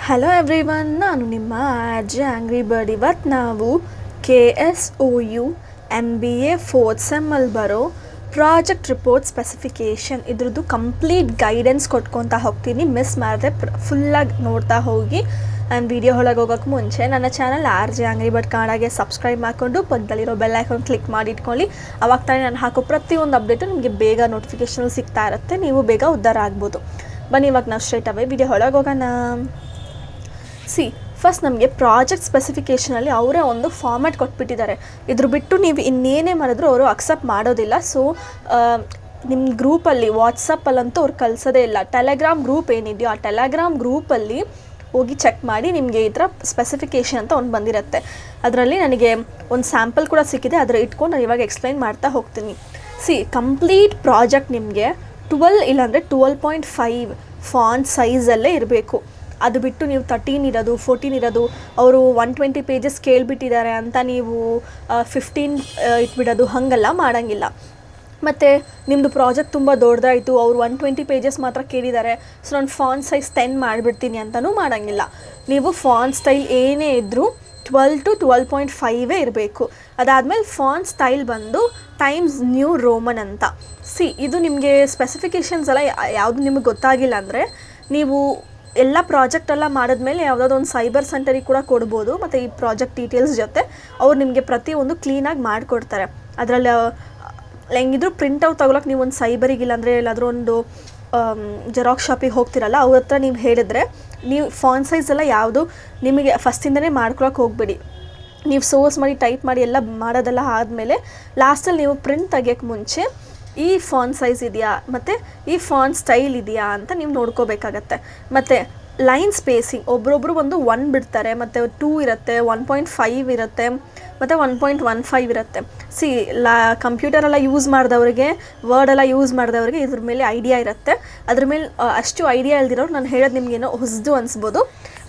Hello everyone, ನಾನು ನಿಮ್ಮ RJ angry bird. ಇವತ್ತು ನಾವು KSOU MBA 4th ಸೆಮ್ಮಲ್ಲಿ ಬರೋ ಪ್ರಾಜೆಕ್ಟ್ ರಿಪೋರ್ಟ್ ಸ್ಪೆಸಿಫಿಕೇಷನ್ ಇದ್ರದ್ದು ಕಂಪ್ಲೀಟ್ ಗೈಡೆನ್ಸ್ ಕೊಟ್ಕೊತಾ ಹೋಗ್ತೀನಿ. ಮಿಸ್ ಮಾಡದೆ ಫುಲ್ಲಾಗಿ ನೋಡ್ತಾ ಹೋಗಿ. ನಾನು ವಿಡಿಯೋ ಒಳಗೆ ಹೋಗೋಕ್ಕೆ ಮುಂಚೆ ನನ್ನ ಚಾನಲ್ ಆರ್ಜೆ ಆಂಗ್ರಿ ಬರ್ಡ್ ಕನ್ನಡಗೆ ಸಬ್ಸ್ಕ್ರೈಬ್ ಮಾಡಿಕೊಂಡು ಪಕ್ಕದಲ್ಲಿರೋ ಬೆಲ್ ಐಕಾನ್ ಕ್ಲಿಕ್ ಮಾಡಿ ಇಟ್ಕೊಳ್ಳಿ. ಅವಾಗ ತಾನೇ ನಾನು ಹಾಕೋ ಪ್ರತಿಯೊಂದು ಅಪ್ಡೇಟು ನಿಮಗೆ ಬೇಗ ನೋಟಿಫಿಕೇಷನ್ ಸಿಗ್ತಾ ಇರುತ್ತೆ, ನೀವು ಬೇಗ ಉದ್ಧಾರ ಆಗ್ಬೋದು. ಬನ್ನಿ ಇವಾಗ ನಾವು ಸ್ಟ್ರೈಟ್ ಅವೇ ವಿಡಿಯೋ ಒಳಗೆ ಹೋಗೋಣ. ಫಸ್ಟ್ ನಮಗೆ ಪ್ರಾಜೆಕ್ಟ್ ಸ್ಪೆಸಿಫಿಕೇಷನಲ್ಲಿ ಅವರೇ ಒಂದು ಫಾರ್ಮ್ಯಾಟ್ ಕೊಟ್ಬಿಟ್ಟಿದ್ದಾರೆ. ಇದ್ರ ಬಿಟ್ಟು ನೀವು ಇನ್ನೇನೇ ಮಾಡಿದ್ರು ಅವರು ಅಕ್ಸೆಪ್ಟ್ ಮಾಡೋದಿಲ್ಲ. ಸೊ ನಿಮ್ಮ ಗ್ರೂಪಲ್ಲಿ ವಾಟ್ಸಪ್ಪಲ್ಲಂತೂ ಅವ್ರು ಕಳಿಸೋದೇ ಇಲ್ಲ. ಟೆಲಿಗ್ರಾಮ್ ಗ್ರೂಪ್ ಏನಿದೆಯೋ ಆ ಟೆಲಿಗ್ರಾಮ್ ಗ್ರೂಪಲ್ಲಿ ಹೋಗಿ ಚೆಕ್ ಮಾಡಿ, ನಿಮಗೆ ಈ ಥರ ಸ್ಪೆಸಿಫಿಕೇಷನ್ ಅಂತ ಒಂದು ಬಂದಿರುತ್ತೆ. ಅದರಲ್ಲಿ ನನಗೆ ಒಂದು ಸ್ಯಾಂಪಲ್ ಕೂಡ ಸಿಕ್ಕಿದೆ, ಅದರ ಇಟ್ಕೊಂಡು ನಾನು ಇವಾಗ ಎಕ್ಸ್ಪ್ಲೈನ್ ಮಾಡ್ತಾ ಹೋಗ್ತೀನಿ. ಕಂಪ್ಲೀಟ್ ಪ್ರಾಜೆಕ್ಟ್ ನಿಮಗೆ 12 ಇಲ್ಲಾಂದರೆ 12.5 ಫಾಂಟ್ ಸೈಜಲ್ಲೇ ಇರಬೇಕು. ಅದು ಬಿಟ್ಟು ನೀವು 13 ಇರೋದು 14 ಇರೋದು, ಅವರು 120 ಪೇಜಸ್ ಕೇಳಿಬಿಟ್ಟಿದ್ದಾರೆ ಅಂತ ನೀವು 15 ಇಟ್ಬಿಡೋದು, ಹಾಗೆಲ್ಲ ಮಾಡೋಂಗಿಲ್ಲ. ಮತ್ತು ನಿಮ್ಮದು ಪ್ರಾಜೆಕ್ಟ್ ತುಂಬ ದೊಡ್ಡದಾಯಿತು, ಅವರು 120 ಪೇಜಸ್ ಮಾತ್ರ ಕೇಳಿದ್ದಾರೆ, ಸೊ ನಾನು ಫಾಂಟ್ ಸೈಜ್ 10 ಮಾಡಿಬಿಡ್ತೀನಿ ಅಂತಲೂ ಮಾಡೋಂಗಿಲ್ಲ. ನೀವು ಫಾಂಟ್ ಸ್ಟೈಲ್ ಏನೇ ಇದ್ದರೂ 12 to 12.5 ಇರಬೇಕು. ಅದಾದಮೇಲೆ ಫಾಂಟ್ ಸ್ಟೈಲ್ ಬಂದು ಟೈಮ್ಸ್ ನ್ಯೂ ರೋಮನ್ ಅಂತ. ಇದು ನಿಮಗೆ ಸ್ಪೆಸಿಫಿಕೇಷನ್ಸ್ ಎಲ್ಲ ಯಾವುದು ನಿಮಗೆ ಗೊತ್ತಾಗಿಲ್ಲ ಅಂದರೆ, ನೀವು ಎಲ್ಲ ಪ್ರಾಜೆಕ್ಟೆಲ್ಲ ಮಾಡಿದ್ಮೇಲೆ ಯಾವುದಾದ್ರು ಒಂದು ಸೈಬರ್ ಸೆಂಟರಿಗೆ ಕೂಡ ಕೊಡ್ಬೋದು. ಮತ್ತು ಈ ಪ್ರಾಜೆಕ್ಟ್ ಡೀಟೇಲ್ಸ್ ಜೊತೆ ಅವ್ರು ನಿಮಗೆ ಪ್ರತಿಯೊಂದು ಕ್ಲೀನಾಗಿ ಮಾಡಿಕೊಡ್ತಾರೆ. ಅದರಲ್ಲಿ ಹೆಂಗಿದ್ರು ಪ್ರಿಂಟೌಟ್ ತೊಗೊಳಕ್ಕೆ ನೀವು ಒಂದು ಸೈಬರಿಗೆ ಇಲ್ಲಾಂದರೆ ಎಲ್ಲಾದರೂ ಒಂದು ಜೆರಾಕ್ಸ್ ಶಾಪಿಗೆ ಹೋಗ್ತಿರಲ್ಲ, ಅವ್ರ ಹತ್ರ ನೀವು ಹೇಳಿದ್ರೆ, ನೀವು ಫಾಂಟ್ ಸೈಜ್ ಎಲ್ಲ ಯಾವುದು ನಿಮಗೆ ಫಸ್ಟಿಂದನೇ ಮಾಡ್ಕೊಳಕ್ಕೆ ಹೋಗಬೇಡಿ. ನೀವು ಸೋರ್ಸ್ ಮಾಡಿ ಟೈಪ್ ಮಾಡಿ ಎಲ್ಲ ಮಾಡೋದೆಲ್ಲ ಆದಮೇಲೆ ಲಾಸ್ಟಲ್ಲಿ ನೀವು ಪ್ರಿಂಟ್ ತೆಗಿಯೋಕ್ಕೆ ಮುಂಚೆ ಈ ಫಾಂಟ್ ಸೈಜ್ ಇದೆಯಾ ಮತ್ತು ಈ ಫಾಂಟ್ ಸ್ಟೈಲ್ ಇದೆಯಾ ಅಂತ ನೀವು ನೋಡ್ಕೋಬೇಕಾಗತ್ತೆ. ಮತ್ತು ಲೈನ್ ಸ್ಪೇಸಿಂಗ್ ಒಬ್ರೊಬ್ರು ಒಂದು 1 ಬಿಡ್ತಾರೆ, ಮತ್ತು 2 ಇರುತ್ತೆ, 1.5 ಇರುತ್ತೆ, ಮತ್ತು 1.15 ಇರುತ್ತೆ. ಕಂಪ್ಯೂಟರೆಲ್ಲ ಯೂಸ್ ಮಾಡಿದವ್ರಿಗೆ, ವರ್ಡೆಲ್ಲ ಯೂಸ್ ಮಾಡಿದವ್ರಿಗೆ ಇದ್ರ ಮೇಲೆ ಐಡಿಯಾ ಇರುತ್ತೆ. ಅದ್ರ ಮೇಲೆ ಅಷ್ಟು ಐಡಿಯಾ ಇಲ್ದಿರೋರು ನಾನು ಹೇಳೋದು ನಿಮಗೇನೋ ಹೊಸದು ಅನಿಸ್ಬೋದು.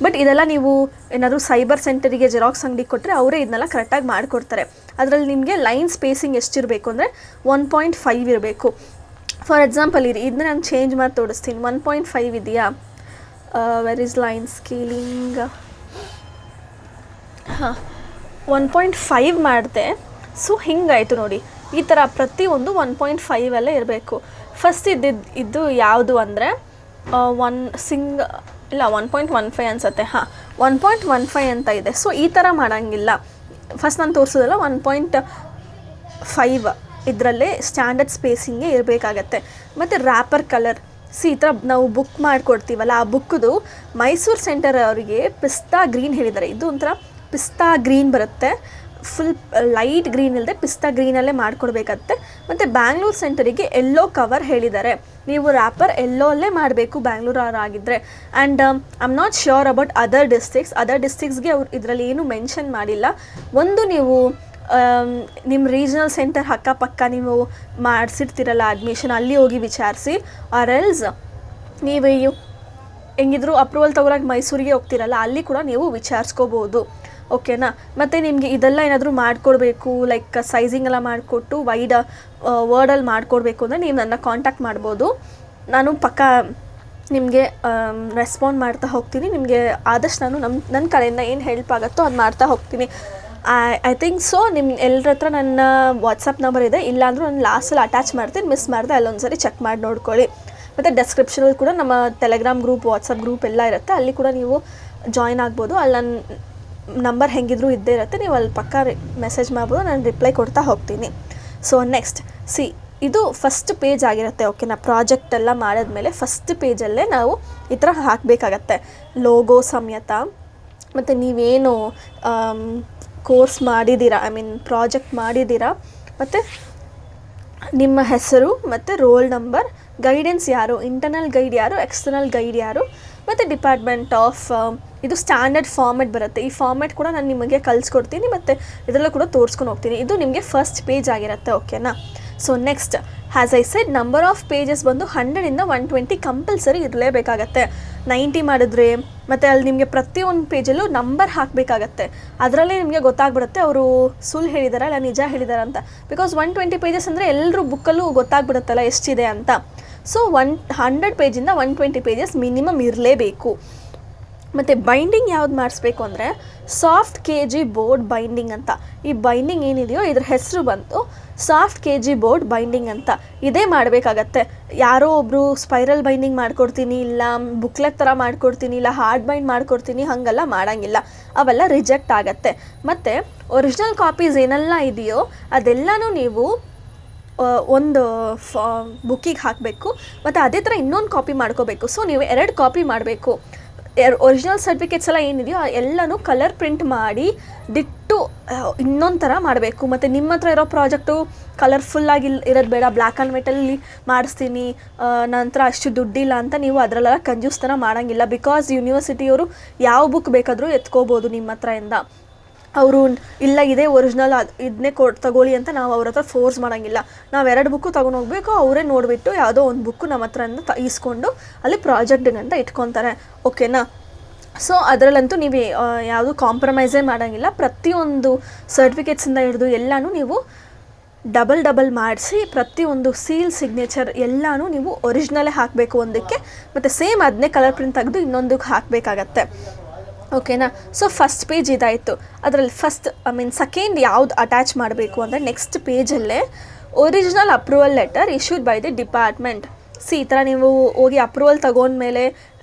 ಬಟ್ ಇದೆಲ್ಲ ನೀವು ಏನಾದರೂ ಸೈಬರ್ ಸೆಂಟರಿಗೆ ಜೆರಾಕ್ಸ್ ಅಂಗಡಿಗೆ ಕೊಟ್ಟರೆ ಅವರೇ ಇದನ್ನೆಲ್ಲ ಕರೆಕ್ಟಾಗಿ ಮಾಡಿಕೊಡ್ತಾರೆ. ಅದರಲ್ಲಿ ನಿಮಗೆ ಲೈನ್ ಸ್ಪೇಸಿಂಗ್ ಎಷ್ಟಿರಬೇಕು ಅಂದರೆ 1.5 ಇರಬೇಕು. ಫಾರ್ ಎಕ್ಸಾಂಪಲ್ ಇದನ್ನ ನಾನು ಚೇಂಜ್ ಮಾಡಿ ತೋರಿಸ್ತೀನಿ. 1.5 ಇದೆಯಾ, ವೆರ್ ಇಸ್ ಲೈನ್ ಸ್ಕೇಲಿಂಗ್, 1.5 ಮಾಡಿದೆ. ಸೊ ಹಿಂಗಾಯಿತು ನೋಡಿ, ಈ ಥರ ಪ್ರತಿಯೊಂದು 1.5 ಇರಬೇಕು. ಫಸ್ಟ್ ಇದು ಯಾವುದು ಅಂದರೆ 1.15 ಅನಿಸುತ್ತೆ. 1.15 ಅಂತ ಇದೆ. ಸೊ ಈ ಥರ ಮಾಡೋಂಗಿಲ್ಲ. ಫಸ್ಟ್ ನಾನು ತೋರಿಸೋದಲ್ಲ 1.5 ಇದರಲ್ಲೇ ಸ್ಟ್ಯಾಂಡರ್ಡ್ ಸ್ಪೇಸಿಂಗೇ ಇರಬೇಕಾಗತ್ತೆ. ಮತ್ತು ರ್ಯಾಪರ್ ಕಲರ್, ಈ ಥರ ನಾವು ಬುಕ್ ಮಾಡಿಕೊಡ್ತೀವಲ್ಲ, ಆ ಬುಕ್ದು ಮೈಸೂರು ಸೆಂಟರ್ ಅವರಿಗೆ ಪಿಸ್ತಾ ಗ್ರೀನ್ ಹೇಳಿದ್ದಾರೆ. ಇದು ಒಂಥರ ಪಿಸ್ತಾ ಗ್ರೀನ್ ಬರುತ್ತೆ, ಫುಲ್ ಲೈಟ್ ಗ್ರೀನ್ ಇಲ್ಲದೆ ಪಿಸ್ತಾ ಗ್ರೀನಲ್ಲೇ ಮಾಡಿಕೊಡ್ಬೇಕಾಗತ್ತೆ. ಮತ್ತು ಬ್ಯಾಂಗ್ಳೂರು ಸೆಂಟರಿಗೆ ಎಲ್ಲೋ ಕವರ್ ಹೇಳಿದ್ದಾರೆ. ನೀವು ರ್ಯಾಪರ್ ಎಲ್ಲೋಲ್ಲೇ ಮಾಡಬೇಕು ಬ್ಯಾಂಗ್ಳೂರು ಆಗಿದ್ದರೆ. And I am not sure about other ಡಿಸ್ಟ್ರಿಕ್ಸ್ಗೆ ಅವ್ರು ಇದರಲ್ಲಿ ಏನೂ ಮೆನ್ಷನ್ ಮಾಡಿಲ್ಲ. ಒಂದು ನೀವು ನಿಮ್ಮ ರೀಜನಲ್ ಸೆಂಟರ್ ಅಕ್ಕಪಕ್ಕ ನೀವು ಮಾಡಿಸಿರ್ತೀರಲ್ಲ ಅಡ್ಮಿಷನ್, ಅಲ್ಲಿ ಹೋಗಿ ವಿಚಾರಿಸಿ. ಆರ್ ಎಲ್ಸ್ ನೀವು ಹೆಂಗಿದ್ರು ಅಪ್ರೂವಲ್ ತೊಗೊಳಕ್ಕೆ ಮೈಸೂರಿಗೆ ಹೋಗ್ತಿರಲ್ಲ, ಅಲ್ಲಿ ಕೂಡ ನೀವು ವಿಚಾರಿಸ್ಕೋಬೋದು. ಓಕೆನಾ? ಮತ್ತು ನಿಮಗೆ ಇದೆಲ್ಲ ಏನಾದರೂ ಮಾಡಿಕೊಡ್ಬೇಕು, ಲೈಕ್ ಸೈಜಿಂಗ್ ಎಲ್ಲ ಮಾಡಿಕೊಟ್ಟು ವರ್ಡಲ್ಲಿ ಮಾಡಿಕೊಡ್ಬೇಕು ಅಂದರೆ ನೀವು ನನ್ನ ಕಾಂಟ್ಯಾಕ್ಟ್ ಮಾಡ್ಬೋದು. ನಾನು ಪಕ್ಕ ನಿಮಗೆ ರೆಸ್ಪಾಂಡ್ ಮಾಡ್ತಾ ಹೋಗ್ತೀನಿ. ನಿಮಗೆ ಆದಷ್ಟು ನಾನು ನನ್ನ ಕಡೆಯಿಂದ ಏನು ಹೆಲ್ಪ್ ಆಗುತ್ತೋ ಅದು ಮಾಡ್ತಾ ಹೋಗ್ತೀನಿ. I think so. ನಿಮ್ಮ ಎಲ್ಲರ ಹತ್ರ ನನ್ನ ವಾಟ್ಸಪ್ ನಂಬರ್ ಇದೆ, ಇಲ್ಲಾಂದರೂ ನಾನು ಲಾಸ್ಟಲ್ಲಿ ಅಟ್ಯಾಚ್ ಮಾಡ್ತೀನಿ. ಮಿಸ್ ಮಾಡಿದೆ ಅಲ್ಲೊಂದು ಸರಿ ಚೆಕ್ ಮಾಡಿ ನೋಡ್ಕೊಳ್ಳಿ. ಮತ್ತು ಡೆಸ್ಕ್ರಿಪ್ಷನಲ್ಲಿ ಕೂಡ ನಮ್ಮ ಟೆಲಿಗ್ರಾಮ್ ಗ್ರೂಪ್, ವಾಟ್ಸಪ್ ಗ್ರೂಪ್ ಎಲ್ಲ ಇರುತ್ತೆ, ಅಲ್ಲಿ ಕೂಡ ನೀವು ಜಾಯ್ನ್ ಆಗ್ಬೋದು. ಅಲ್ಲಿ ನನ್ನ ನಂಬರ್ ಹೆಂಗಿದ್ರೂ ಇದ್ದೇ ಇರುತ್ತೆ, ನೀವು ಅಲ್ಲಿ ಪಕ್ಕ ಮೆಸೇಜ್ ಮಾಡ್ಬೋದು, ನಾನು ರಿಪ್ಲೈ ಕೊಡ್ತಾ ಹೋಗ್ತೀನಿ. ಸೊ ನೆಕ್ಸ್ಟ್ ಇದು ಫಸ್ಟ್ ಪೇಜ್ ಆಗಿರುತ್ತೆ. ಓಕೆನಾ? ಪ್ರಾಜೆಕ್ಟ್ ಎಲ್ಲ ಮಾಡಿದ್ಮೇಲೆ ಫಸ್ಟ್ ಪೇಜಲ್ಲೇ ನಾವು ಈ ಥರ ಹಾಕಬೇಕಾಗತ್ತೆ, ಲೋಗೋ ಸಮೇತ. ಮತ್ತು ನೀವೇನು ಕೋರ್ಸ್ ಮಾಡಿದ್ದೀರಾ, ಪ್ರಾಜೆಕ್ಟ್ ಮಾಡಿದ್ದೀರಾ, ಮತ್ತು ನಿಮ್ಮ ಹೆಸರು ಮತ್ತು ರೋಲ್ ನಂಬರ್, ಗೈಡೆನ್ಸ್ ಯಾರು, ಇಂಟರ್ನಲ್ ಗೈಡ್ ಯಾರು, ಎಕ್ಸ್ಟರ್ನಲ್ ಗೈಡ್ ಯಾರು, ಮತ್ತು ಡಿಪಾರ್ಟ್ಮೆಂಟ್ ಆಫ್. ಇದು ಸ್ಟ್ಯಾಂಡರ್ಡ್ ಫಾರ್ಮೆಟ್ ಬರುತ್ತೆ. ಈ ಫಾರ್ಮೆಟ್ ಕೂಡ ನಾನು ನಿಮಗೆ ಕಲಿಸ್ಕೊಡ್ತೀನಿ, ಮತ್ತು ಇದರಲ್ಲೂ ಕೂಡ ತೋರಿಸ್ಕೊಂಡು ಹೋಗ್ತೀನಿ. ಇದು ನಿಮಗೆ ಫಸ್ಟ್ ಪೇಜ್ ಆಗಿರುತ್ತೆ. ಓಕೆನಾ? So next, has I said, number of pages ಬಂದು 100ಇಂದ 120 ಕಂಪಲ್ಸರಿ ಇರಲೇಬೇಕಾಗತ್ತೆ. 90 ಮಾಡಿದ್ರೆ ಮತ್ತು ಅಲ್ಲಿ ನಿಮಗೆ ಪ್ರತಿಯೊಂದು ಪೇಜಲ್ಲೂ ನಂಬರ್ ಹಾಕಬೇಕಾಗತ್ತೆ. ಅದರಲ್ಲೇ ನಿಮಗೆ ಗೊತ್ತಾಗ್ಬಿಡುತ್ತೆ ಅವರು ಸುಳ್ಳು ಹೇಳಿದಾರ ಇಲ್ಲ ನಿಜ ಹೇಳಿದಾರ ಅಂತ. ಬಿಕಾಸ್ 120 ಪೇಜಸ್ ಅಂದರೆ ಎಲ್ಲರೂ ಬುಕ್ಕಲ್ಲೂ ಗೊತ್ತಾಗ್ಬಿಡುತ್ತಲ್ಲ ಎಷ್ಟಿದೆ ಅಂತ. ಸೊ 100 ಪೇಜಿಂದ 120 ಪೇಜಸ್ ಮಿನಿಮಮ್ ಇರಲೇಬೇಕು. ಮತ್ತು ಬೈಂಡಿಂಗ್ ಯಾವ್ದು ಮಾಡಿಸ್ಬೇಕು ಅಂದರೆ soft K G board binding ಅಂತ. ಈ ಬೈಂಡಿಂಗ್ ಏನಿದೆಯೋ ಇದ್ರ ಹೆಸರು ಬಂತು soft K G board binding ಅಂತ. ಇದೇ ಮಾಡಬೇಕಾಗತ್ತೆ. ಯಾರೋ ಒಬ್ಬರು ಸ್ಪೈರಲ್ ಬೈಂಡಿಂಗ್ ಮಾಡ್ಕೊಡ್ತೀನಿ, ಇಲ್ಲ ಬುಕ್ಲೆಟ್ ಥರ ಮಾಡ್ಕೊಡ್ತೀನಿ, ಇಲ್ಲ ಹಾರ್ಡ್ ಬೈಂಡ್ ಮಾಡ್ಕೊಡ್ತೀನಿ, ಹಾಗೆಲ್ಲ ಮಾಡೋಂಗಿಲ್ಲ. ಅವೆಲ್ಲ ರಿಜೆಕ್ಟ್ ಆಗುತ್ತೆ. ಮತ್ತು ಒರಿಜಿನಲ್ ಕಾಪೀಸ್ ಏನೆಲ್ಲ ಇದೆಯೋ ಅದೆಲ್ಲನೂ ನೀವು ಒಂದು ಬುಕ್ಕಿಗೆ ಹಾಕಬೇಕು. ಮತ್ತು ಅದೇ ಥರ ಇನ್ನೊಂದು ಕಾಪಿ ಮಾಡ್ಕೋಬೇಕು. ಸೊ ನೀವು 2 ಕಾಪಿ ಮಾಡಬೇಕು. ಒರಿಜಿನಲ್ ಸರ್ಟಿಫಿಕೇಟ್ಸ್ ಎಲ್ಲ ಏನಿದೆಯೋ ಎಲ್ಲನೂ ಕಲರ್ ಪ್ರಿಂಟ್ ಮಾಡಿ ಡಿಟ್ಟು ಇನ್ನೊಂದು ಥರ ಮಾಡಬೇಕು. ಮತ್ತು ನಿಮ್ಮ ಹತ್ರ ಇರೋ ಪ್ರಾಜೆಕ್ಟು ಕಲರ್ಫುಲ್ಲಾಗಿ ಇರೋದು ಬೇಡ, ಬ್ಲ್ಯಾಕ್ ಆ್ಯಂಡ್ ವೈಟಲ್ಲಿ ಮಾಡಿಸ್ತೀನಿ, ನಂತರ ಅಷ್ಟು ದುಡ್ಡಿಲ್ಲ ಅಂತ ನೀವು ಅದರಲ್ಲೆಲ್ಲ ಕಂಜೂಸ್ತನ ಮಾಡೋಂಗಿಲ್ಲ. ಬಿಕಾಸ್ ಯೂನಿವರ್ಸಿಟಿಯವರು ಯಾವ ಬುಕ್ ಬೇಕಾದರೂ ಎತ್ಕೋಬೋದು ನಿಮ್ಮ ಹತ್ರದಿಂದ. ಅವರು ಇಲ್ಲ ಇದೇ ಒರಿಜಿನಲ್ ಇದನ್ನೇ ತಗೊಳ್ಳಿ ಅಂತ ನಾವು ಅವ್ರ ಹತ್ರ ಫೋರ್ಸ್ ಮಾಡೋಂಗಿಲ್ಲ. ನಾವು 2 ಬುಕ್ಕು ತೊಗೊಂಡು ಹೋಗಬೇಕು, ಅವರೇ ನೋಡಿಬಿಟ್ಟು ಯಾವುದೋ ಒಂದು ಬುಕ್ಕು ನಮ್ಮ ಹತ್ರದಿಂದ ಈಸ್ಕೊಂಡು ಅಲ್ಲಿ ಪ್ರಾಜೆಕ್ಟಿಗಂತ ಇಟ್ಕೊತಾರೆ. ಓಕೆನಾ? ಸೊ ಅದರಲ್ಲಂತೂ ನೀವು ಯಾವುದು ಕಾಂಪ್ರಮೈಸೇ ಮಾಡೋಂಗಿಲ್ಲ. ಪ್ರತಿಯೊಂದು ಸರ್ಟಿಫಿಕೇಟ್ಸಿಂದ ಹಿಡಿದು ಎಲ್ಲನೂ ನೀವು ಡಬಲ್ ಮಾಡಿಸಿ ಪ್ರತಿಯೊಂದು ಸೀಲ್ ಸಿಗ್ನೇಚರ್ ಎಲ್ಲನೂ ನೀವು ಒರಿಜಿನಲೇ ಹಾಕಬೇಕು ಒಂದಕ್ಕೆ. ಮತ್ತು ಸೇಮ್ ಅದನ್ನೇ ಕಲರ್ ಪ್ರಿಂಟ್ ತೆಗೆದು ಇನ್ನೊಂದಕ್ಕೆ ಹಾಕಬೇಕಾಗತ್ತೆ. ಓಕೆನಾ? ಸೊ ಫಸ್ಟ್ ಪೇಜ್ ಇದಾಯಿತು. ಅದರಲ್ಲಿ ಸೆಕೆಂಡ್ ಯಾವ್ದು ಅಟ್ಯಾಚ್ ಮಾಡಬೇಕು ಅಂದರೆ ನೆಕ್ಸ್ಟ್ ಪೇಜಲ್ಲೇ original approval letter issued by the department. ಈ ಥರ ನೀವು ಹೋಗಿ ಅಪ್ರೂವಲ್ ತಗೊಂಡ್ಮೇಲೆ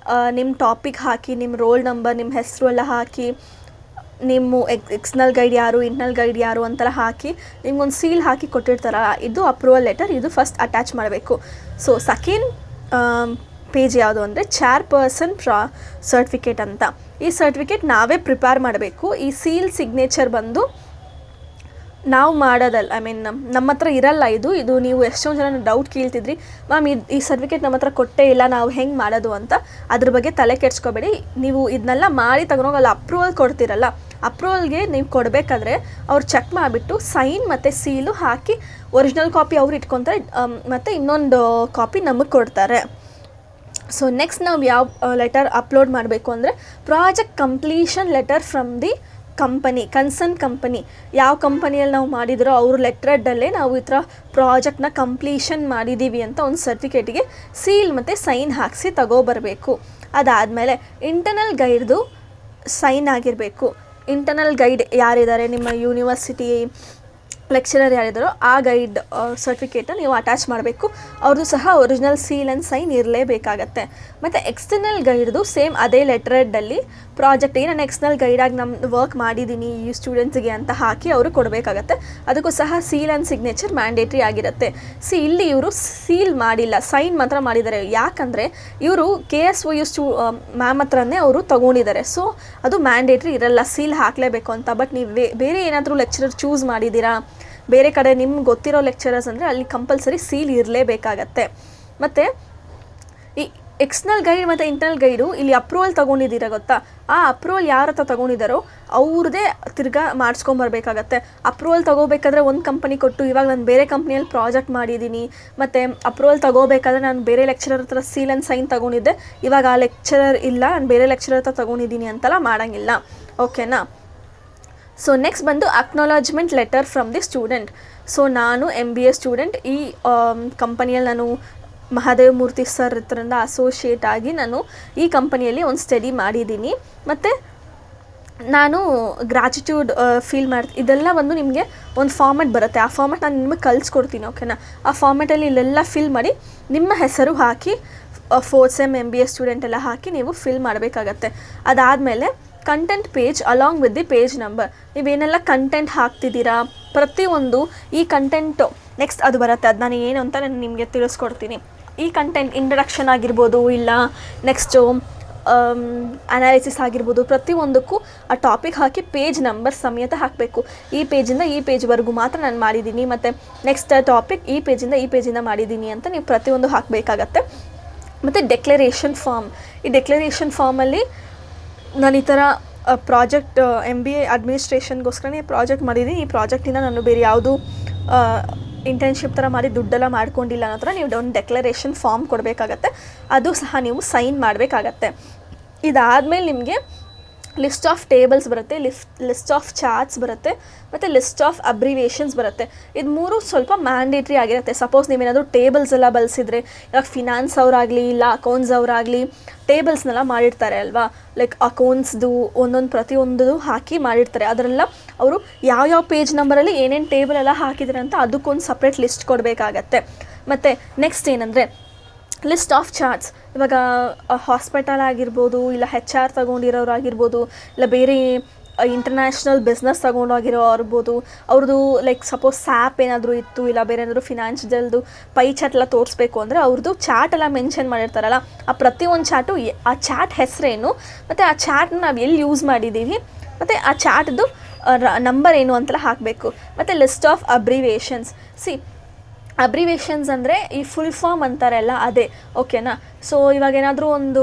ನಿಮ್ಮ ಟಾಪಿಕ್ ಹಾಕಿ, ನಿಮ್ಮ ರೋಲ್ ನಂಬರ್, ನಿಮ್ಮ ಹೆಸರು ಎಲ್ಲ ಹಾಕಿ, ನಿಮ್ಮ ಎಕ್ಸ್ಟರ್ನಲ್ ಗೈಡ್ ಯಾರು, ಇಂಟರ್ನಲ್ ಗೈಡ್ ಯಾರು ಅಂತೆಲ್ಲ ಹಾಕಿ ನಿಮ್ಗೊಂದು ಸೀಲ್ ಹಾಕಿ ಕೊಟ್ಟಿರ್ತಾರಲ್ಲ, ಇದು ಅಪ್ರೂವಲ್ ಲೆಟರ್. ಇದು ಫಸ್ಟ್ ಅಟ್ಯಾಚ್ ಮಾಡಬೇಕು. ಸೊ ಸೆಕೆಂಡ್ ಪೇಜ್ ಯಾವುದು ಅಂದರೆ ಚೇರ್ಪರ್ಸನ್ ಸರ್ಟಿಫಿಕೇಟ್ ಅಂತ. ಈ ಸರ್ಟಿಫಿಕೇಟ್ ನಾವೇ ಪ್ರಿಪೇರ್ ಮಾಡಬೇಕು. ಈ ಸೀಲ್ ಸಿಗ್ನೇಚರ್ ಬಂದು ನಾವು ಮಾಡೋದಲ್ಲ, ನಮ್ಮ ಹತ್ರ ಇರಲ್ಲ. ಇದು ನೀವು ಎಷ್ಟೊಂದು ಜನ ಡೌಟ್ ಕೇಳ್ತಿದ್ರಿ, ಮ್ಯಾಮ್ ಈ ಸರ್ಟಿಫಿಕೇಟ್ ನಮ್ಮ ಹತ್ರ ಕೊಟ್ಟೇ ಇಲ್ಲ, ನಾವು ಹೆಂಗೆ ಮಾಡೋದು ಅಂತ. ಅದ್ರ ಬಗ್ಗೆ ತಲೆ ಕೆಡ್ಸ್ಕೊಬೇಡಿ. ನೀವು ಇದನ್ನೆಲ್ಲ ಮಾಡಿ ತಗೊಂಡೋಗಿ ಅಲ್ಲಿ ಅಪ್ರೂವಲ್ ಕೊಡ್ತೀರಲ್ಲ, ಅಪ್ರೂವಲ್ಗೆ ನೀವು ಕೊಡಬೇಕಾದ್ರೆ ಅವ್ರು ಚೆಕ್ ಮಾಡಿಬಿಟ್ಟು ಸೈನ್ ಮತ್ತು ಸೀಲು ಹಾಕಿ ಒರಿಜಿನಲ್ ಕಾಪಿ ಅವ್ರು ಇಟ್ಕೊತಾರೆ, ಮತ್ತು ಇನ್ನೊಂದು ಕಾಪಿ ನಮಗೆ ಕೊಡ್ತಾರೆ. ಸೊ ನೆಕ್ಸ್ಟ್ ನಾವು ಯಾವ ಲೆಟರ್ ಅಪ್ಲೋಡ್ ಮಾಡಬೇಕು ಅಂದರೆ project completion letter from the company, concern company. ಯಾವ ಕಂಪನಿಯಲ್ಲಿ ನಾವು ಮಾಡಿದಿರೋ ಅವ್ರ ಲೆಟ್ರಡ್ಡಲ್ಲೇ ನಾವು ಈ ಥರ ಪ್ರಾಜೆಕ್ಟ್ನ ಕಂಪ್ಲೀಷನ್ ಮಾಡಿದ್ದೀವಿ ಅಂತ ಒಂದು ಸರ್ಟಿಫಿಕೇಟಿಗೆ ಸೀಲ್ ಮತ್ತು ಸೈನ್ ಹಾಕಿಸಿ ತಗೋಬರಬೇಕು. ಅದಾದಮೇಲೆ ಇಂಟರ್ನಲ್ ಗೈಡ್ದು ಸೈನ್ ಆಗಿರಬೇಕು. ಇಂಟರ್ನಲ್ ಗೈಡ್ ಯಾರಿದ್ದಾರೆ, ನಿಮ್ಮ ಯೂನಿವರ್ಸಿಟಿ ಲೆಕ್ಚರರ್ ಯಾರಿದ್ದಾರೋ ಆ ಗೈಡ್ ಸರ್ಟಿಫಿಕೇಟನ್ನ ನೀವು ಅಟ್ಯಾಚ್ ಮಾಡಬೇಕು. ಅವ್ರದ್ದು ಸಹ ಒರಿಜಿನಲ್ ಸೀಲ್ ಆ್ಯಂಡ್ ಸೈನ್ ಇರಲೇಬೇಕಾಗತ್ತೆ. ಮತ್ತು ಎಕ್ಸ್ಟರ್ನಲ್ ಗೈಡ್ದು ಸೇಮ್ ಅದೇ ಲೆಟ್ರಡ್ಡಲ್ಲಿ ಪ್ರಾಜೆಕ್ಟಿಗೆ ನಾನು ಎಕ್ಸ್ಟರ್ನಲ್ ಗೈಡಾಗಿ ನಮ್ಮ ವರ್ಕ್ ಮಾಡಿದ್ದೀನಿ ಈ ಸ್ಟೂಡೆಂಟ್ಸಿಗೆ ಅಂತ ಹಾಕಿ ಅವರು ಕೊಡಬೇಕಾಗತ್ತೆ. ಅದಕ್ಕೂ ಸಹ ಸೀಲ್ ಆ್ಯಂಡ್ ಸಿಗ್ನೇಚರ್ ಮ್ಯಾಂಡೇಟ್ರಿ ಆಗಿರುತ್ತೆ. ಇಲ್ಲಿ ಇವರು ಸೀಲ್ ಮಾಡಿಲ್ಲ, ಸೈನ್ ಮಾತ್ರ ಮಾಡಿದ್ದಾರೆ. ಯಾಕಂದರೆ ಇವರು KSOU ಮ್ಯಾಮ್ ಹತ್ರನೇ ಅವರು ತೊಗೊಂಡಿದ್ದಾರೆ. ಸೊ ಅದು ಮ್ಯಾಂಡೇಟ್ರಿ ಇರಲ್ಲ, ಸೀಲ್ ಹಾಕಲೇಬೇಕು ಅಂತ. ಬಟ್ ನೀವು ಬೇರೆ ಏನಾದರೂ ಲೆಕ್ಚರರ್ ಚೂಸ್ ಮಾಡಿದ್ದೀರಾ, ಬೇರೆ ಕಡೆ ನಿಮ್ಗೆ ಗೊತ್ತಿರೋ ಲೆಕ್ಚರರ್ಸ್ ಅಂದರೆ ಅಲ್ಲಿ ಕಂಪಲ್ಸರಿ ಸೀಲ್ ಇರಲೇಬೇಕಾಗತ್ತೆ. ಮತ್ತು ಈ ಎಕ್ಸ್ಟರ್ನಲ್ ಗೈಡ್ ಮತ್ತು ಇಂಟರ್ನಲ್ ಗೈಡು ಇಲ್ಲಿ ಅಪ್ರೂವಲ್ ತೊಗೊಂಡಿದ್ದೀರಾ ಗೊತ್ತಾ, ಆ ಅಪ್ರೂವಲ್ ಯಾರ ಹತ್ರ ತೊಗೊಂಡಿದ್ದಾರೋ ಅವ್ರದ್ದೇ ತಿರ್ಗಾ ಮಾಡಿಸ್ಕೊಂಬರ್ಬೇಕಾಗತ್ತೆ. ಅಪ್ರೂವಲ್ ತೊಗೋಬೇಕಾದ್ರೆ ಒಂದು ಕಂಪನಿ ಕೊಟ್ಟು, ಇವಾಗ ನಾನು ಬೇರೆ ಕಂಪ್ನಿಯಲ್ಲಿ ಪ್ರಾಜೆಕ್ಟ್ ಮಾಡಿದ್ದೀನಿ ಮತ್ತು ಅಪ್ರೂವಲ್ ತೊಗೋಬೇಕಾದ್ರೆ ನಾನು ಬೇರೆ ಲೆಕ್ಚರರ್ ಹತ್ರ ಸೀಲ್ ಆ್ಯಂಡ್ ಸೈನ್ ತೊಗೊಂಡಿದ್ದೆ, ಇವಾಗ ಆ ಲೆಕ್ಚರರ್ ಇಲ್ಲ, ನಾನು ಬೇರೆ ಲೆಕ್ಚರರ್ ಹತ್ರ ತೊಗೊಂಡಿದ್ದೀನಿ ಅಂತೆಲ್ಲ ಮಾಡೋಂಗಿಲ್ಲ. ಓಕೆನಾ? ಸೊ ನೆಕ್ಸ್ಟ್ ಬಂದು acknowledgement letter from the student. So ನಾನು MBA ಸ್ಟೂಡೆಂಟ್. ಈ ಕಂಪನಿಯಲ್ಲಿ ನಾನು ಮಹಾದೇವ್ ಮೂರ್ತಿ ಸರ್ ಹತ್ರದಿಂದ ಅಸೋಸಿಯೇಟ್ ಆಗಿ ನಾನು ಈ ಕಂಪನಿಯಲ್ಲಿ ಒಂದು ಸ್ಟಡಿ ಮಾಡಿದ್ದೀನಿ. ಮತ್ತು ನಾನು ಗ್ರ್ಯಾಟಿಟ್ಯೂಡ್ ಫೀಲ್ ಇದೆಲ್ಲ ಒಂದು ನಿಮಗೆ ಒಂದು ಫಾರ್ಮೆಟ್ ಬರುತ್ತೆ. ಆ ಫಾರ್ಮೆಟ್ ನಾನು ನಿಮಗೆ ಕಳಿಸ್ಕೊಡ್ತೀನಿ. ಓಕೆನಾ? ಆ ಫಾರ್ಮೆಟಲ್ಲಿ ಇಲ್ಲೆಲ್ಲ ಫಿಲ್ ಮಾಡಿ ನಿಮ್ಮ ಹೆಸರು ಹಾಕಿ 4th SEM MBA ಸ್ಟೂಡೆಂಟ್ ಎಲ್ಲ ಹಾಕಿ ನೀವು ಫಿಲ್ ಮಾಡಬೇಕಾಗತ್ತೆ. ಅದಾದಮೇಲೆ content page along with the page number. ನೀವೇನೆಲ್ಲ ಕಂಟೆಂಟ್ ಹಾಕ್ತಿದ್ದೀರಾ ಪ್ರತಿಯೊಂದು ಈ ಕಂಟೆಂಟು ನೆಕ್ಸ್ಟ್ ಅದು ಬರುತ್ತೆ. ಅದು ನಾನು ಏನು ಅಂತ ನಾನು ನಿಮಗೆ ತಿಳಿಸ್ಕೊಡ್ತೀನಿ. ಈ ಕಂಟೆಂಟ್ ಇಂಟ್ರಡಕ್ಷನ್ ಆಗಿರ್ಬೋದು, ಇಲ್ಲ ನೆಕ್ಸ್ಟು ಅನಾಲಿಸಿಸ್ ಆಗಿರ್ಬೋದು, ಪ್ರತಿಯೊಂದಕ್ಕೂ ಆ ಟಾಪಿಕ್ ಹಾಕಿ ಪೇಜ್ ನಂಬರ್ ಸಮೇತ ಹಾಕಬೇಕು. ಈ ಪೇಜಿಂದ ಈ ಪೇಜ್ವರೆಗೂ ಮಾತ್ರ ನಾನು ಮಾಡಿದ್ದೀನಿ, ಮತ್ತು ನೆಕ್ಸ್ಟ್ ಟಾಪಿಕ್ ಈ ಪೇಜಿಂದ ಮಾಡಿದ್ದೀನಿ ಅಂತ ನೀವು ಪ್ರತಿಯೊಂದು ಹಾಕಬೇಕಾಗತ್ತೆ. ಮತ್ತು ಡೆಕ್ಲರೇಷನ್ ಫಾರ್ಮ್. ಈ ಡೆಕ್ಲರೇಷನ್ ಫಾರ್ಮಲ್ಲಿ ನಾನು ಈ ಥರ ಪ್ರಾಜೆಕ್ಟ್ MBA ಅಡ್ಮಿನಿಸ್ಟ್ರೇಷನ್ಗೋಸ್ಕರನೇ ಪ್ರಾಜೆಕ್ಟ್ ಮಾಡಿದ್ದೀನಿ, ಈ ಪ್ರಾಜೆಕ್ಟಿಂದ ನಾನು ಬೇರೆ ಯಾವುದು ಇಂಟರ್ನ್ಶಿಪ್ ಥರ ಮಾಡಿ ದುಡ್ಡೆಲ್ಲ ಮಾಡ್ಕೊಂಡಿಲ್ಲ ಅನ್ನೋ ಥರ ನೀವು ಒಂದು ಡೆಕ್ಲರೇಷನ್ ಫಾರ್ಮ್ ಕೊಡಬೇಕಾಗತ್ತೆ. ಅದು ಸಹ ನೀವು ಸೈನ್ ಮಾಡಬೇಕಾಗತ್ತೆ. ಇದಾದಮೇಲೆ ನಿಮಗೆ ಲಿಸ್ಟ್ ಆಫ್ ಟೇಬಲ್ಸ್ ಬರುತ್ತೆ, ಲಿಸ್ಟ್ ಆಫ್ ಚಾರ್ಟ್ಸ್ ಬರುತ್ತೆ, ಮತ್ತು ಲಿಸ್ಟ್ ಆಫ್ ಅಬ್ರಿವೇಷನ್ಸ್ ಬರುತ್ತೆ. ಇದು ಮೂರು ಸ್ವಲ್ಪ ಮ್ಯಾಂಡೇಟ್ರಿ ಆಗಿರುತ್ತೆ. ಸಪೋಸ್ ನೀವೇನಾದರೂ ಟೇಬಲ್ಸ್ ಎಲ್ಲ ಬಳಸಿದ್ರೆ, ಇವಾಗ ಫಿನಾನ್ಸ್ ಅವರಾಗಲಿ ಇಲ್ಲ ಅಕೌಂಟ್ಸ್ ಅವರಾಗಲಿ ಟೇಬಲ್ಸ್ನೆಲ್ಲ ಮಾಡಿರ್ತಾರೆ ಅಲ್ವಾ, ಲೈಕ್ ಅಕೌಂಟ್ಸ್ದು ಪ್ರತಿಯೊಂದು ಹಾಕಿ ಮಾಡಿರ್ತಾರೆ. ಅದರೆಲ್ಲ ಅವರು ಯಾವ್ಯಾವ ಪೇಜ್ ನಂಬರಲ್ಲಿ ಏನೇನು ಟೇಬಲ್ ಎಲ್ಲ ಹಾಕಿದ್ದಾರೆ ಅಂತ ಅದಕ್ಕೊಂದು ಸಪ್ರೇಟ್ ಲಿಸ್ಟ್ ಕೊಡಬೇಕಾಗತ್ತೆ. ಮತ್ತು ನೆಕ್ಸ್ಟ್ ಏನಂದರೆ ಲಿಸ್ಟ್ ಆಫ್ ಚಾರ್ಟ್ಸ್. ಇವಾಗ ಹಾಸ್ಪಿಟಲ್ ಆಗಿರ್ಬೋದು, ಇಲ್ಲ HR ತೊಗೊಂಡಿರೋರು ಆಗಿರ್ಬೋದು, ಇಲ್ಲ ಬೇರೆ ಇಂಟರ್ನ್ಯಾಷನಲ್ ಬಿಸ್ನೆಸ್ ತೊಗೊಂಡೋಗಿರೋ ಇರ್ಬೋದು, ಅವ್ರದ್ದು ಲೈಕ್ ಸಪೋಸ್ ಸ್ಯಾಪ್ ಏನಾದರೂ ಇತ್ತು, ಇಲ್ಲ ಬೇರೆ ಏನಾದರೂ ಫಿನಾನ್ಷಿಯಲ್ದು ಪೈ ಚಾರ್ಟ್ ಎಲ್ಲ ತೋರಿಸ್ಬೇಕು ಅಂದರೆ ಅವ್ರದ್ದು ಚಾರ್ಟ್ ಎಲ್ಲ ಮೆನ್ಷನ್ ಮಾಡಿರ್ತಾರಲ್ಲ, ಆ ಪ್ರತಿಯೊಂದು ಚಾರ್ಟು ಆ ಚಾರ್ಟ್ ಹೆಸರೇನು, ಮತ್ತು ಆ ಚಾರ್ಟ್ನ ನಾವು ಎಲ್ಲಿ ಯೂಸ್ ಮಾಡಿದ್ದೀವಿ, ಮತ್ತು ಆ ಚಾರ್ಟ್ದು ನಂಬರ್ ಏನು ಅಂತೆಲ್ಲ ಹಾಕಬೇಕು. ಮತ್ತು ಲಿಸ್ಟ್ ಆಫ್ ಅಬ್ರಿವೇಷನ್ಸ್. ಅಬ್ರಿವೇಷನ್ಸ್ ಅಂದರೆ ಈ ಫುಲ್ ಫಾರ್ಮ್ ಅಂತಾರಲ್ಲ ಅದೇ, ಓಕೆನಾ. ಸೊ ಇವಾಗ ಏನಾದರೂ ಒಂದು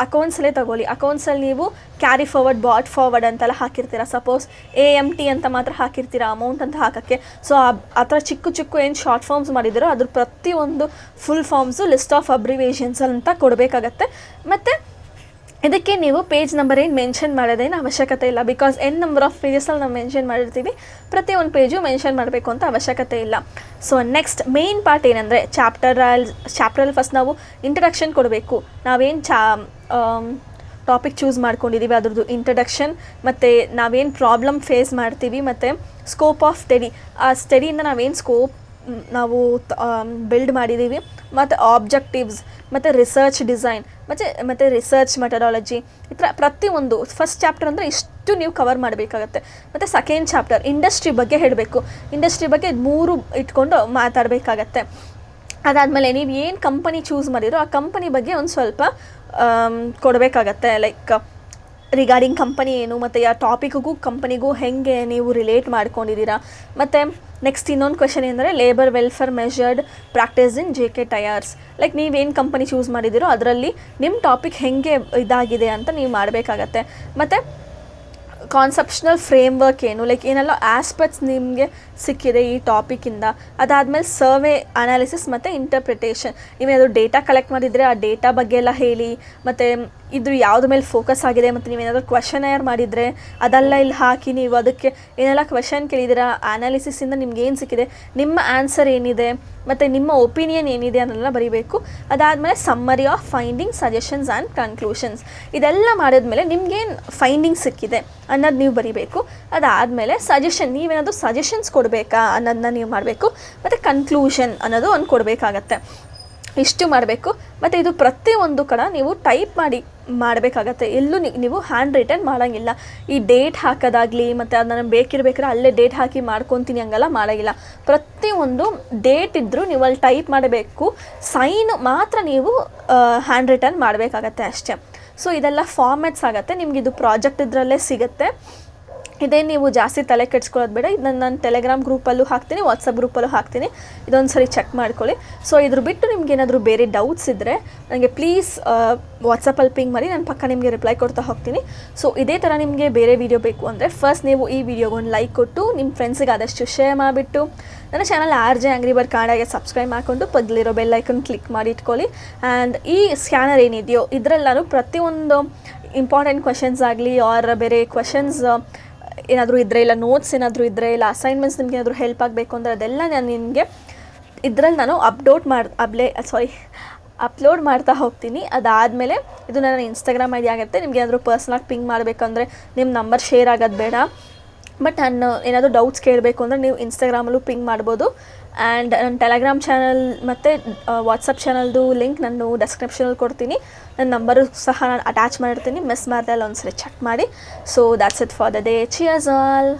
ಅಕೌಂಟ್ಸಲ್ಲೇ ತಗೊಳ್ಳಿ, ಅಕೌಂಟ್ಸಲ್ಲಿ ನೀವು ಕ್ಯಾರಿ ಫಾರ್ವರ್ಡ್, ಬಾಟ್ ಫಾರ್ವರ್ಡ್ ಅಂತೆಲ್ಲ ಹಾಕಿರ್ತೀರ. ಸಪೋಸ್ AMT ಅಂತ ಮಾತ್ರ ಹಾಕಿರ್ತೀರ ಅಮೌಂಟ್ ಅಂತ ಹಾಕೋಕ್ಕೆ. ಸೊ ಆ ಥರ ಚಿಕ್ಕ ಏನು ಶಾರ್ಟ್ ಫಾರ್ಮ್ಸ್ ಮಾಡಿದ್ದೀರೋ ಅದ್ರ ಪ್ರತಿಯೊಂದು full forms list of abbreviations ಅಂತ ಕೊಡಬೇಕಾಗತ್ತೆ. ಮತ್ತು ಇದಕ್ಕೆ ನೀವು ಪೇಜ್ ನಂಬರ್ ಏನು ಮೆನ್ಷನ್ ಮಾಡೋದೇನು ಅವಶ್ಯಕತೆ ಇಲ್ಲ, ಬಿಕಾಸ್ ನಂಬರ್ ಆಫ್ ಪೇಜಸಲ್ಲಿ ನಾವು ಮೆನ್ಷನ್ ಮಾಡಿರ್ತೀವಿ, ಪ್ರತಿಯೊಂದು ಪೇಜು ಮೆನ್ಷನ್ ಮಾಡಬೇಕು ಅಂತ ಅವಶ್ಯಕತೆ ಇಲ್ಲ. ಸೊ ನೆಕ್ಸ್ಟ್ ಮೇನ್ ಪಾರ್ಟ್ ಏನಂದರೆ ಚಾಪ್ಟರಲ್ಲಿ ಫಸ್ಟ್ ನಾವು ಇಂಟ್ರಡಕ್ಷನ್ ಕೊಡಬೇಕು. ನಾವೇನು ಟಾಪಿಕ್ ಚೂಸ್ ಮಾಡ್ಕೊಂಡಿದ್ದೀವಿ ಅದ್ರದ್ದು ಇಂಟ್ರಡಕ್ಷನ್, ಮತ್ತು ನಾವೇನು ಪ್ರಾಬ್ಲಮ್ ಫೇಸ್ ಮಾಡ್ತೀವಿ, ಮತ್ತು ಸ್ಕೋಪ್ ಆಫ್ ಸ್ಟಡಿ, ಆ ಸ್ಟಡಿಯಿಂದ ನಾವು ಬಿಲ್ಡ್ ಮಾಡಿದ್ದೀವಿ, ಮತ್ತು ಆಬ್ಜೆಕ್ಟಿವ್ಸ್, ಮತ್ತು ರಿಸರ್ಚ್ ಡಿಸೈನ್, ಮತ್ತು ರಿಸರ್ಚ್ ಮೆಥಡಾಲಜಿ, ಈ ಥರ ಪ್ರತಿಯೊಂದು ಫಸ್ಟ್ ಚಾಪ್ಟರ್ ಅಂದರೆ ಇಷ್ಟು ನೀವು ಕವರ್ ಮಾಡಬೇಕಾಗತ್ತೆ. ಮತ್ತು ಸೆಕೆಂಡ್ ಚಾಪ್ಟರ್ ಇಂಡಸ್ಟ್ರಿ ಬಗ್ಗೆ ಹೇಳಬೇಕು. ಇಂಡಸ್ಟ್ರಿ ಬಗ್ಗೆ 3 ಇಟ್ಕೊಂಡು ಮಾತಾಡಬೇಕಾಗತ್ತೆ. ಅದಾದಮೇಲೆ ನೀವು ಏನು ಕಂಪನಿ ಚೂಸ್ ಮಾಡಿರೋ ಆ ಕಂಪನಿ ಬಗ್ಗೆ ಒಂದು ಸ್ವಲ್ಪ ಕೊಡಬೇಕಾಗತ್ತೆ, ಲೈಕ್ ರಿಗಾರ್ಡಿಂಗ್ ಕಂಪನಿ ಏನು, ಮತ್ತು ಆ ಟಾಪಿಕ್ಗೂ ಕಂಪನಿಗೂ ಹೇಗೆ ನೀವು ರಿಲೇಟ್ ಮಾಡ್ಕೊಂಡಿದ್ದೀರಾ. ಮತ್ತು ನೆಕ್ಸ್ಟ್ ಇನ್ನೊಂದು ಕ್ವೆಶನ್ ಏನಂದರೆ ಲೇಬರ್ ವೆಲ್ಫೇರ್ ಮೆಷರ್ಡ್ ಪ್ರಾಕ್ಟೀಸ್ ಇನ್ JK ಟಯರ್ಸ್. ಲೈಕ್ ನೀವೇನು ಕಂಪನಿ ಚೂಸ್ ಮಾಡಿದ್ದೀರೋ ಅದರಲ್ಲಿ ನಿಮ್ಮ ಟಾಪಿಕ್ ಹೇಗೆ ಇದಾಗಿದೆ ಅಂತ ನೀವು ಮಾಡಬೇಕಾಗತ್ತೆ. ಮತ್ತು ಕಾನ್ಸೆಪ್ಷನಲ್ ಫ್ರೇಮ್ವರ್ಕ್ ಏನು, ಲೈಕ್ ಏನೆಲ್ಲ ಆಸ್ಪೆಕ್ಟ್ಸ್ ನಿಮಗೆ ಸಿಕ್ಕಿದೆ ಈ ಟಾಪಿಕಿಂದ. ಅದಾದಮೇಲೆ ಸರ್ವೆ ಅನಾಲಿಸಿಸ್ ಮತ್ತು ಇಂಟರ್ಪ್ರಿಟೇಷನ್. ನೀವೇನಾದರೂ ಡೇಟಾ ಕಲೆಕ್ಟ್ ಮಾಡಿದರೆ ಆ ಡೇಟಾ ಬಗ್ಗೆ ಎಲ್ಲ ಹೇಳಿ, ಮತ್ತು ಇದು ಯಾವುದ್ರ ಮೇಲೆ ಫೋಕಸ್ ಆಗಿದೆ, ಮತ್ತು ನೀವೇನಾದರೂ ಕ್ವೆಶನರ್ ಮಾಡಿದರೆ ಅದೆಲ್ಲ ಇಲ್ಲಿ ಹಾಕಿ, ನೀವು ಅದಕ್ಕೆ ಏನೆಲ್ಲ ಕ್ವೆಶನ್ ಕೇಳಿದ್ದೀರಾ, ಅನಾಲಿಸಿಸಿಂದ ನಿಮ್ಗೆ ಏನು ಸಿಕ್ಕಿದೆ, ನಿಮ್ಮ ಆನ್ಸರ್ ಏನಿದೆ, ಮತ್ತು ನಿಮ್ಮ ಒಪಿನಿಯನ್ ಏನಿದೆ ಅನ್ನೋಲ್ಲ ಬರೀಬೇಕು. ಅದಾದಮೇಲೆ summary of finding, suggestions and conclusions. ಇದೆಲ್ಲ ಮಾಡಿದ್ಮೇಲೆ ನಿಮ್ಗೇನು ಫೈಂಡಿಂಗ್ ಸಿಕ್ಕಿದೆ ಅನ್ನೋದು ನೀವು ಬರೀಬೇಕು. ಅದಾದಮೇಲೆ ನೀವೇನಾದರೂ ಸಜೆಷನ್ಸ್ ಕೊಡಬೇಕಾ ಅನ್ನೋದನ್ನ ನೀವು ಮಾಡಬೇಕು. ಮತ್ತು ಕನ್ಕ್ಲೂಷನ್ ಅನ್ನೋದು ಒಂದು ಕೊಡಬೇಕಾಗತ್ತೆ. ಇಷ್ಟು ಮಾಡಬೇಕು. ಮತ್ತು ಇದು ಪ್ರತಿಯೊಂದು ಕಡೆ ನೀವು ಟೈಪ್ ಮಾಡಬೇಕಾಗತ್ತೆ. ಎಲ್ಲೂ ನೀವು ಹ್ಯಾಂಡ್ ರಿಟನ್ ಮಾಡೋಂಗಿಲ್ಲ. ಈ ಡೇಟ್ ಹಾಕೋದಾಗಲಿ, ಮತ್ತು ಅದನ್ನು ಬೇಕಿರ್ಬೇಕಾದ್ರೆ ಅಲ್ಲೇ ಡೇಟ್ ಹಾಕಿ ಮಾಡ್ಕೊತೀನಿ ಹಂಗೆಲ್ಲ ಮಾಡೋಂಗಿಲ್ಲ. ಪ್ರತಿಯೊಂದು ಡೇಟ್ ಇದ್ದರೂ ನೀವು ಅಲ್ಲಿ ಟೈಪ್ ಮಾಡಬೇಕು. ಸೈನ್ ಮಾತ್ರ ನೀವು ಹ್ಯಾಂಡ್ ರಿಟನ್ ಮಾಡಬೇಕಾಗತ್ತೆ ಅಷ್ಟೇ. ಸೊ ಇದೆಲ್ಲ ಫಾರ್ಮ್ಯಾಟ್ಸ್ ಆಗುತ್ತೆ. ನಿಮ್ಗೆ ಇದು ಪ್ರಾಜೆಕ್ಟ್ ಇದರಲ್ಲೇ ಸಿಗುತ್ತೆ. ಇದೇ ನೀವು ಜಾಸ್ತಿ ತಲೆ ಕೆಡ್ಸ್ಕೊಳ್ಳೋದು ಬೇಡ. ಇದನ್ನು ನಾನು ಟೆಲಿಗ್ರಾಮ್ ಗ್ರೂಪಲ್ಲೂ ಹಾಕ್ತೀನಿ, ವಾಟ್ಸಪ್ ಗ್ರೂಪಲ್ಲೂ ಹಾಕ್ತೀನಿ. ಇದೊಂದು ಸರಿ ಚೆಕ್ ಮಾಡ್ಕೊಳ್ಳಿ. ಸೊ ಇದ್ರ ಬಿಟ್ಟು ನಿಮ್ಗೆ ಏನಾದರೂ ಬೇರೆ ಡೌಟ್ಸ್ ಇದ್ದರೆ ನನಗೆ ಪ್ಲೀಸ್ ವಾಟ್ಸಪ್ಪಲ್ಲಿ ಪಿಂಗ್ ಮಾಡಿ, ನಾನು ಪಕ್ಕ ನಿಮಗೆ ರಿಪ್ಲೈ ಕೊಡ್ತಾ ಹೋಗ್ತೀನಿ. ಸೊ ಇದೇ ಥರ ನಿಮಗೆ ಬೇರೆ ವೀಡಿಯೋ ಬೇಕು ಅಂದರೆ ಫಸ್ಟ್ ನೀವು ಈ ವಿಡಿಯೋಗೆ ಒಂದು ಲೈಕ್ ಕೊಟ್ಟು ನಿಮ್ಮ ಫ್ರೆಂಡ್ಸಿಗೆ ಆದಷ್ಟು ಶೇರ್ ಮಾಡಿಬಿಟ್ಟು ನನ್ನ ಚಾನಲ್ RJ Angry Bird ಕನ್ನಡಗೆ ಸಬ್ಸ್ಕ್ರೈಬ್ ಮಾಡಿಕೊಂಡು ಪಕ್ಕದಲ್ಲಿರೋ ಬೆಲ್ ಐಕನ್ ಕ್ಲಿಕ್ ಮಾಡಿ ಇಟ್ಕೊಳ್ಳಿ. ಆ್ಯಂಡ್ ಈ ಸ್ಕ್ಯಾನರ್ ಏನಿದೆಯೋ ಇದರಲ್ಲಿ ನಾನು ಪ್ರತಿಯೊಂದು ಇಂಪಾರ್ಟೆಂಟ್ ಕ್ವೆಶನ್ಸ್ ಆಗಲಿ ಆರ್ ಬೇರೆ ಕ್ವೆಶನ್ಸ್ ಏನಾದರೂ ಇದ್ದರೆ, ಇಲ್ಲ ನೋಟ್ಸ್ ಏನಾದರೂ ಇದ್ದರೆ, ಇಲ್ಲ ಅಸೈನ್ಮೆಂಟ್ಸ್ ನಿಮ್ಗೆ ಏನಾದರೂ ಹೆಲ್ಪ್ ಆಗಬೇಕು ಅಂದರೆ ಅದೆಲ್ಲ ನಾನು ನಿಮಗೆ ಇದರಲ್ಲಿ ನಾನು ಅಪ್ಲೋಡ್ ಮಾಡ್ತಾ ಹೋಗ್ತೀನಿ. ಅದಾದಮೇಲೆ ಇದು ನನ್ನ ಇನ್ಸ್ಟಾಗ್ರಾಮ್ ID ಆಗುತ್ತೆ. ನಿಮ್ಗೆ ಏನಾದರೂ ಪರ್ಸ್ನಲಾಗಿ ಪಿಂಗ್ ಮಾಡಬೇಕಂದ್ರೆ ನಿಮ್ಮ ನಂಬರ್ ಶೇರ್ ಆಗೋದು ಬೇಡ. ಬಟ್ ನಾನು ಏನಾದರೂ ಡೌಟ್ಸ್ ಕೇಳಬೇಕು ಅಂದರೆ ನೀವು ಇನ್ಸ್ಟಾಗ್ರಾಮಲ್ಲೂ ಪಿಂಗ್ ಮಾಡ್ಬೋದು. ಆ್ಯಂಡ್ ನನ್ನ ಟೆಲಿಗ್ರಾಮ್ ಚಾನಲ್ ಮತ್ತು ವಾಟ್ಸಪ್ ಚಾನಲ್ದು ಲಿಂಕ್ ನಾನು ಡಿಸ್ಕ್ರಿಪ್ಷನಲ್ಲಿ ಕೊಡ್ತೀನಿ. ನನ್ನ ನಂಬರು ಸಹ ನಾನು ಅಟ್ಯಾಚ್ ಮಾಡಿರ್ತೀನಿ. ಮಿಸ್ ಮಾಡ್ದೆ ಅಲ್ಲ ಒಂದ್ಸರಿ ಚೆಕ್ ಮಾಡಿ. So that's it for the day. Cheers all.